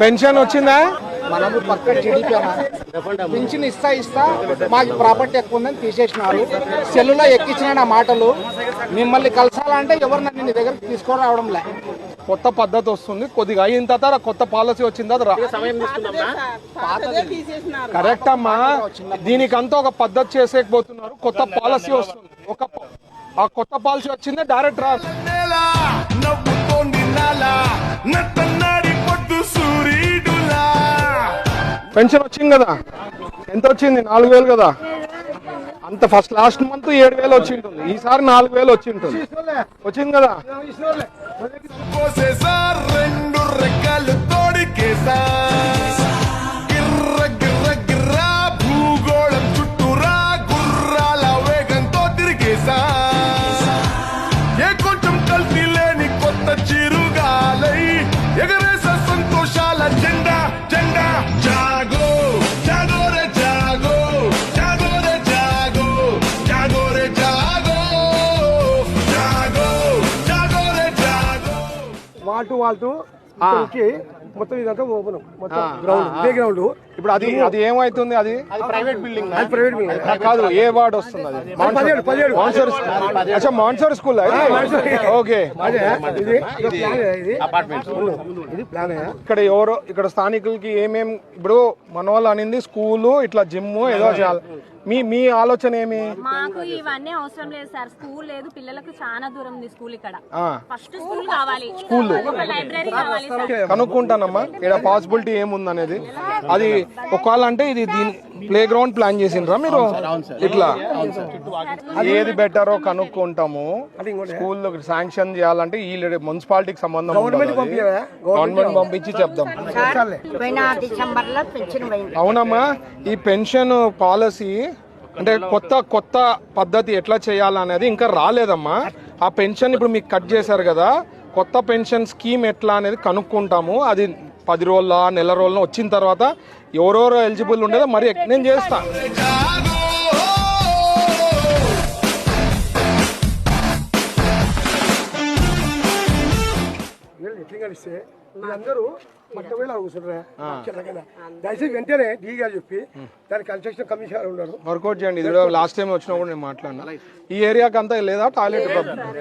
Pension వచ్చిందా? మనము పక్క టీడీపీ పింఛన్ ఇస్తా మాకు ప్రాపర్టీ ఎక్కువ ఉందని తీసేసినారు. సెల్లులో ఎక్కించిన నా మాటలు. మిమ్మల్ని కలసాలంటే ఎవరిని నీ దగ్గరికి తీసుకొని రావడం లే. కొత్త పద్ధతి వస్తుంది, కొద్దిగా అయిన తర్వాత కొత్త పాలసీ వచ్చిందా? కరెక్ట్ అమ్మా, దీనికంతా ఒక పద్ధతి చేసేకపోతున్నారు. కొత్త పాలసీ వస్తుంది, ఆ కొత్త పాలసీ వచ్చిందే డైరెక్ట్ రా. పెన్షన్ వచ్చింది కదా, ఎంత వచ్చింది? 4,000 కదా. అంత ఫస్ట్ లాస్ట్ మంత్ 7,000 వచ్చి ఉంటుంది, ఈసారి 4,000 వచ్చి ఉంటుంది. వచ్చింది కదా. రెండు రెక్కలు తోడికేసా భూగోళం చుట్టూరా గుర్రాల వేగంతో తిరిగేసా ఏ కొంచెం కల్తీ లేని కొత్త చిరుగాలై ఎగరేస సంతోషాల జెండా జెండా జాగో జాగో రే జాగో జాగో రే జాగో జాగో రే జాగో జాగో జాగో రే జాగో. వాళ్ళు మొత్తం ఇదంతా ఓపెన్ మొత్తం గ్రౌండ్ ప్లే గ్రౌండ్. ఇప్పుడు అది ఏమైతుంది? అది ప్రైవేట్ బిల్డింగ్ కాదు, ఏ వార్డ్ వస్తుంది? అది మాన్సర్ స్కూల్. ఓకే, ఇది ప్లాన్. ఇక్కడ స్థానికులకి ఏమేం ఇప్పుడు మన వాళ్ళు అనింది స్కూలు ఇట్లా జిమ్ ఏదో చేయాలి. మీ ఆలోచన ఏమి? మాకు ఇవన్నీ అవసరం లేదు సార్. స్కూల్ లేదు, పిల్లలకు చాలా దూరం ఉంది స్కూల్. ఇక్కడ ఫస్ట్ స్కూల్ కావాలి, స్కూల్ లైబ్రరీ కావాలి. కనుక్కుంటానమ్మా ఇక్కడ పాసిబిలిటీ ఏముంది అనేది. అది ఒకవేళ అంటే ఇది ప్లే గ్రౌండ్ ప్లాన్ చేసిండ్రా మీరు? ఇట్లా ఏది బెటరో కనుక్కుంటాము. స్కూల్ శాంక్షన్ చేయాలంటే ఈ మున్సిపాలిటీకి సంబంధం గవర్నమెంట్ పంపించి చెప్దాం. అవునమ్మా, ఈ పెన్షన్ పాలసీ అంటే కొత్త పద్ధతి ఎట్లా చేయాలనేది ఇంకా రాలేదమ్మా. ఆ పెన్షన్ ఇప్పుడు మీకు కట్ చేశారు కదా, కొత్త పెన్షన్ స్కీమ్ ఎట్లా అనేది కనుక్కుంటాము. అది 10 రోజుల నెల రోజుల వచ్చిన తర్వాత ఎవరెవరు ఎలిజిబుల్ ఉండేదో మరి నేను చేస్తా. అందరూ దయచేసి వెంటనే డీ గారు చెప్పి దాని కన్స్ట్రక్షన్ కమిషనర్ ఉన్నారు వర్కౌట్ చేయండి. ఇది లాస్ట్ టైం వచ్చినప్పుడు నేను మాట్లాడినా. ఈ ఏరియాకి అంతా లేదా టాయిలెట్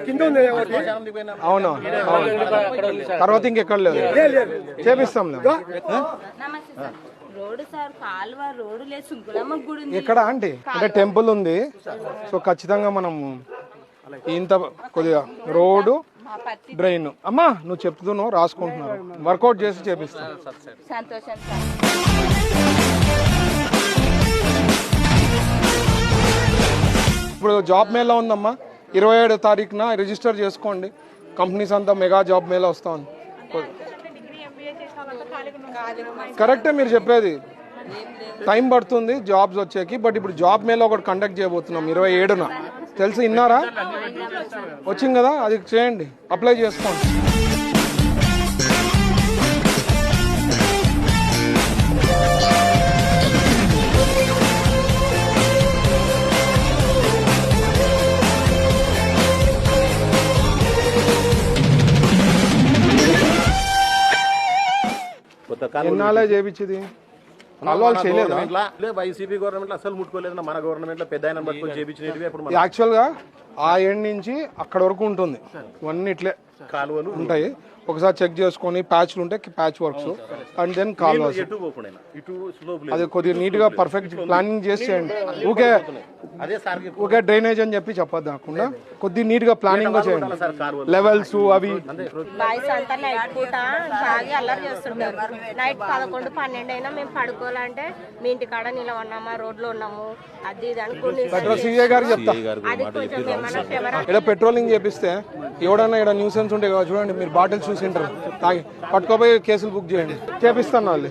కింద ఉంది. అవునా? తర్వాత ఇంకెక్కడ లేదు, చేపిస్తాం. ఎక్కడ అంటే టెంపుల్ ఉంది, సో ఖచ్చితంగా మనం ఇంత కొద్దిగా రోడ్డు డ్రైన్. అమ్మా నువ్వు చెప్తున్నావు, రాసుకుంటున్నావు, వర్కౌట్ చేసి చేపిస్తాను. ఇప్పుడు జాబ్ మేళా ఉందమ్మా, 27వ తారీఖున రిజిస్టర్ చేసుకోండి. కంపెనీస్ అంతా మెగా జాబ్ మేళా వస్తా ఉంది. కరెక్టే మీరు చెప్పేది, టైం పడుతుంది జాబ్స్ వచ్చేకి. బట్ ఇప్పుడు జాబ్ మేళా ఒకటి కండక్ట్ చేయబోతున్నాం 27న. తెలుసు, విన్నారా? వచ్చింది కదా, అది చేయండి, అప్లై చేసుకోండి. ఎన్నాళ్ళే చేపించింది? వైసీపీ గవర్నమెంట్ అసలు ముట్టుకోలేదు, మన గవర్నమెంట్ లో పెద్ద యాక్చువల్ గా ఆ ఎండ్ నుంచి అక్కడ వరకు ఉంటుంది. ఇవన్నీ ఇట్లే కాలువలు ఉంటాయి. ఒకసారి చెక్ చేసుకొని ప్యాచ్లు ఉంటే ప్యాచ్ వర్క్స్ అండ్ దెన్ కాలువస్. అది కొద్దిగా నీట్ గా పర్ఫెక్ట్ ప్లానింగ్ చేసి చేయండి. ఊకే డ్రైనేజ్ అని చెప్పి చెప్పొద్దు, కాకుండా కొద్దిగా నీట్ గా ప్లానింగ్ గా చేయండి. లెవెల్స్ అవి బాయ్స్ అంతా నైట్ పూట బాగా అల్లరి చేస్తుంటారు. నైట్ 11, 12 అయినా మేము పడుకోవాలంటే మీ ఇంటి కాడ నిలవన్నామా, రోడ్లో ఉన్నాము, అది ఇది అనుకుని పెట్రోల్ సీఏ గారు చెప్తా. అది కొంచెం ఏమన్నా ఇక్కడ పెట్రోలింగ్ చేపిస్తే ఎవడన్నా ఇక్కడ న్యూసెన్స్ ఉంటే చూడండి, మీరు బాటిల్స్ చూసింటారు, తాగి పట్టుకోపోయి కేసులు బుక్ చేయండి, చేపిస్తాను. వాళ్ళు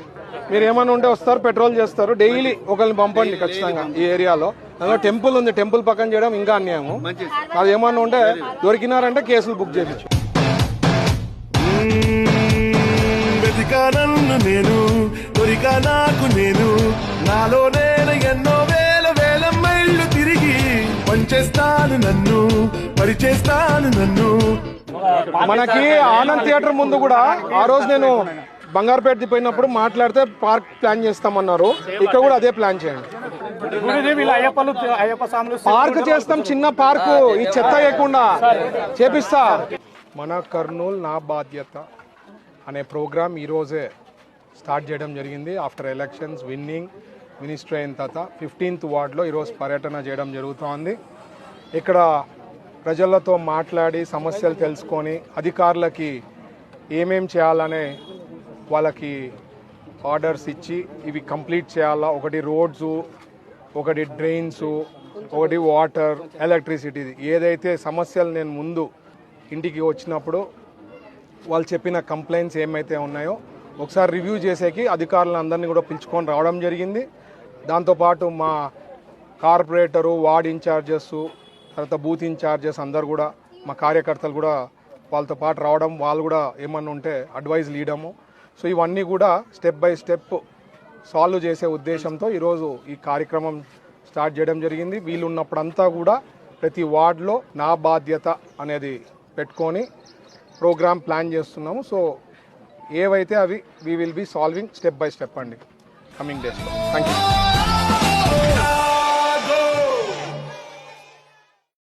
మీరు ఏమైనా ఉంటే వస్తారు, పెట్రోల్ చేస్తారు. డైలీ ఒకరిని పంపండి ఖచ్చితంగా. ఈ ఏరియాలో అందులో టెంపుల్ ఉంది, టెంపుల్ పక్కన చేయడం ఇంకా అన్యాయము. అది ఏమన్నా ఉంటే దొరికినారంటే కేసులు బుక్ చేయించు. నేను దొరికా నాకు నేను నాలో నేను ఎన్నో వేల వేల మైళ్ళు తిరిగి పనిచేస్తాను నన్ను పరిచేస్తాను నన్ను. మనకి ఆనంద్ థియేటర్ ముందు కూడా ఆ రోజు నేను బంగారుపేట పోయినప్పుడు మాట్లాడితే పార్క్ ప్లాన్ చేస్తామన్నారు, ఇక్కడ కూడా అదే ప్లాన్ చేయండి. పార్క్ చేస్తాం, చిన్న పార్కు, ఈ చెత్త వేయకుండా చేపిస్తా. మన కర్నూలు నా బాధ్యత అనే ప్రోగ్రాం ఈరోజే స్టార్ట్ చేయడం జరిగింది. ఆఫ్టర్ ఎలక్షన్స్ విన్నింగ్ మినిస్టర్ అయిన తర్వాత 15th వార్డులో ఈరోజు పర్యటన చేయడం జరుగుతోంది. ఇక్కడ ప్రజలతో మాట్లాడి సమస్యలు తెలుసుకొని అధికారులకి ఏమేం చేయాలనే వాళ్ళకి ఆర్డర్స్ ఇచ్చి ఇవి కంప్లీట్ చేయాలా. ఒకటి రోడ్సు, ఒకటి డ్రైన్స్, ఒకటి వాటర్, ఎలక్ట్రిసిటీ, ఏదైతే సమస్యలు నేను ముందు ఇంటికి వచ్చినప్పుడు వాళ్ళు చెప్పిన కంప్లైంట్స్ ఏమైతే ఉన్నాయో ఒకసారి రివ్యూ చేసేకి అధికారులందరినీ కూడా పిలుచుకొని రావడం జరిగింది. దాంతోపాటు మా కార్పొరేటరు, వార్డ్ ఇన్ఛార్జెస్, తర్వాత బూత్ ఇన్ఛార్జెస్ అందరు కూడా, మా కార్యకర్తలు కూడా వాళ్ళతో పాటు రావడం, వాళ్ళు కూడా ఏమన్నా ఉంటే అడ్వైజ్ లీయడము. సో ఇవన్నీ కూడా స్టెప్ బై స్టెప్ సాల్వ్ చేసే ఉద్దేశంతో ఈరోజు ఈ కార్యక్రమం స్టార్ట్ చేయడం జరిగింది. వీళ్ళు ఉన్నప్పుడంతా కూడా ప్రతి వార్డులో నా బాధ్యత అనేది పెట్టుకొని ప్రోగ్రామ్ ప్లాన్ చేస్తున్నాము. సో ఏవైతే అవి we will be solving step by step అండి కమింగ్ డేస్లో. Thank you.